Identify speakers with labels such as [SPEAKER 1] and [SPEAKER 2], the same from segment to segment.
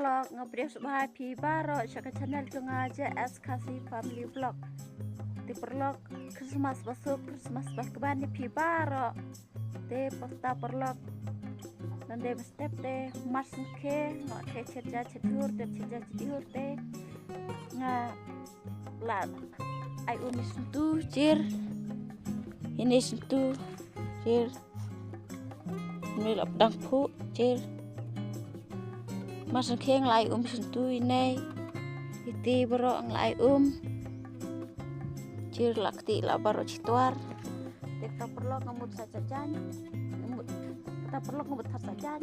[SPEAKER 1] perlok ngebrief sebagai pibaro cak channel aja SKC Family Vlog. Ti perlok Christmas masuk Christmas bahkan di pibaro. Te posta perlok dan de step te masuk ke nggak ke cerja cedur dan cerja cedur te nggak lah ai umis tu cir ini sentuh cir ini lapdang pu cir masuk ke ngelai sentuh ini iti bro ngelai cir lakti lah baru cituar kita perlu ngemut saja jan kita perlu ngemut saja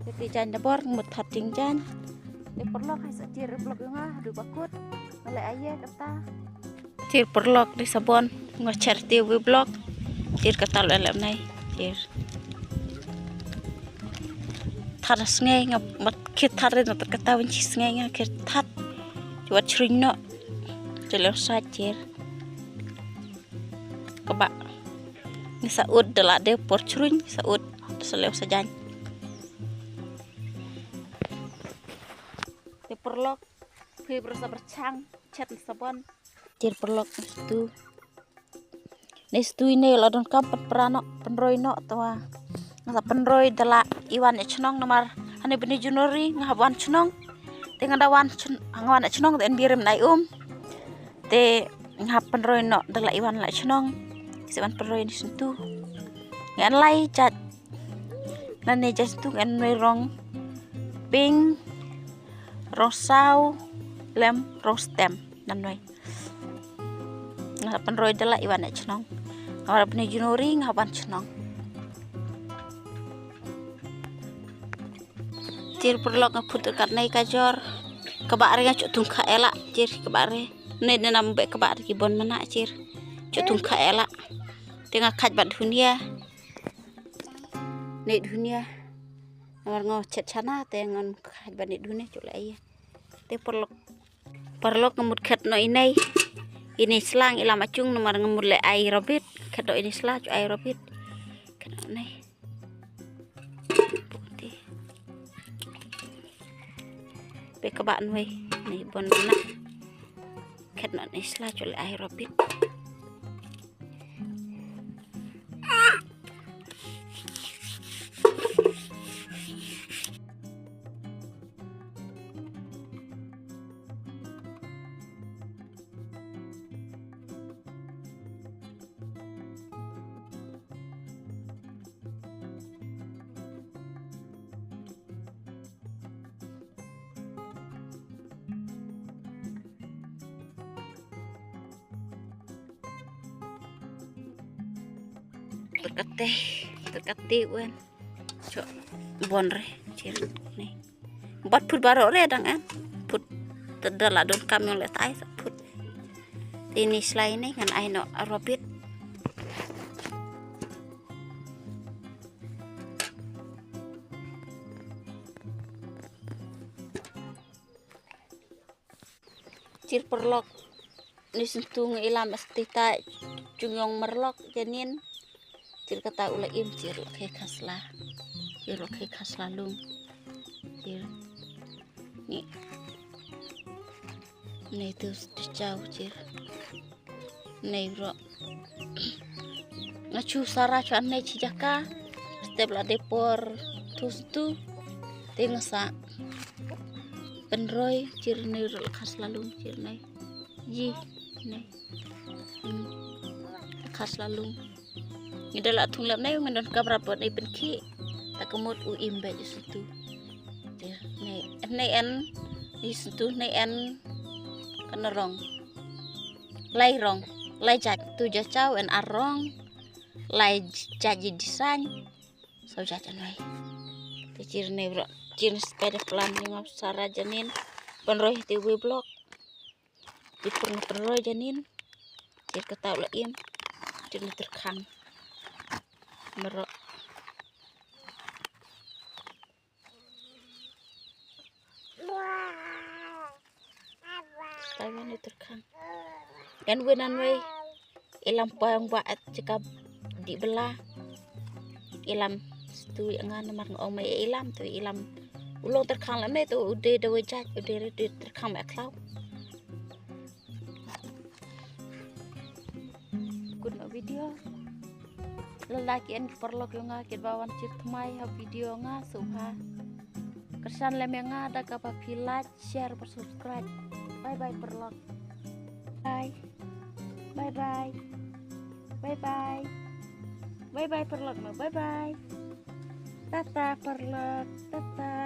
[SPEAKER 1] iti jan dapur ngemut hating jan kita perlu kasih cir blok ngah aduh bakut ngelai ayah kata cir perlu di sabon ngecer TV blok cir kata lelem nai cir taras ngai ngamat kita rin atau kata wencis ngai ngai kita buat cerino jelas saja kebak ni saud adalah de por cerun saud selew saja de perlok pi berasa bercang chat sabon cir perlok itu nestu ini ladon kampet peranok penroy no tua ngasa penroy dala iwan echnong nomor ane beni junori ngawan chnong dengan dawan ngawan echnong den birim nai te ngap penroy no dala iwan la echnong seban penroy ni sentuh ngan lai cat nane jas tu ngan rong pink rosau lem rostem nanoi ngap penroy dala iwan echnong ngawar beni junori ngawan chnong cir perlok ngaput dekat nai kajor kebak re cuk tungka elak cir kebak re ne nambe kebak kibon mana cir cuk tungka elak tengah kaj bat dunia ne dunia nomor ngo chat chana te ngon kaj bat ne dunia cuk lai te perlok ngemut khat no ini selang ilam acung nomor ngemut le ai robit khat do ini selang cuk ai robit khat nai kebak nuai nih bon nak ket nak islah cule air robit terkati wen cok bon re cir nih buat put baru re dang an put tedala don kami oleh tai put ini selain ini kan aino robit cir perlok ni sentuh ilam astita jungyong merlok janin cir kata ula im cir ke khaslah lung cir ni itu jauh cir nei ro ngacu sara cuan nei cijaka step la depor tu tengsa penroy cir nei ro khaslah lung cir nei ji nei khaslah lung ni dala thung lam nai mendon kabra pot ni penki tak kemut imbe situ ya nei en di situ nei en kana rong lai jak tu jacau en arong lai jaji desain so jajan wai kecir nei bro cir sepeda pelan ni map sara janin penroy TV blog di penroy janin cir kata ula im cir terkang merok Taiwan itu terkang dan wenan we ilam payung baat cekap di belah ilam tu yang nomor ngomai ilam tu ilam Ulung terkang lem itu udah dewe cak udah terkang mek klau. Guna video. Lelakian perlok yang ngakit bawan cirtmai ha video nga subha. Kesan lem yang ada kapal like, share, subscribe. Bye bye perlok. Bye. Bye bye. Bye bye. Bye bye perlok. Bye bye. Tata perlok. Tata.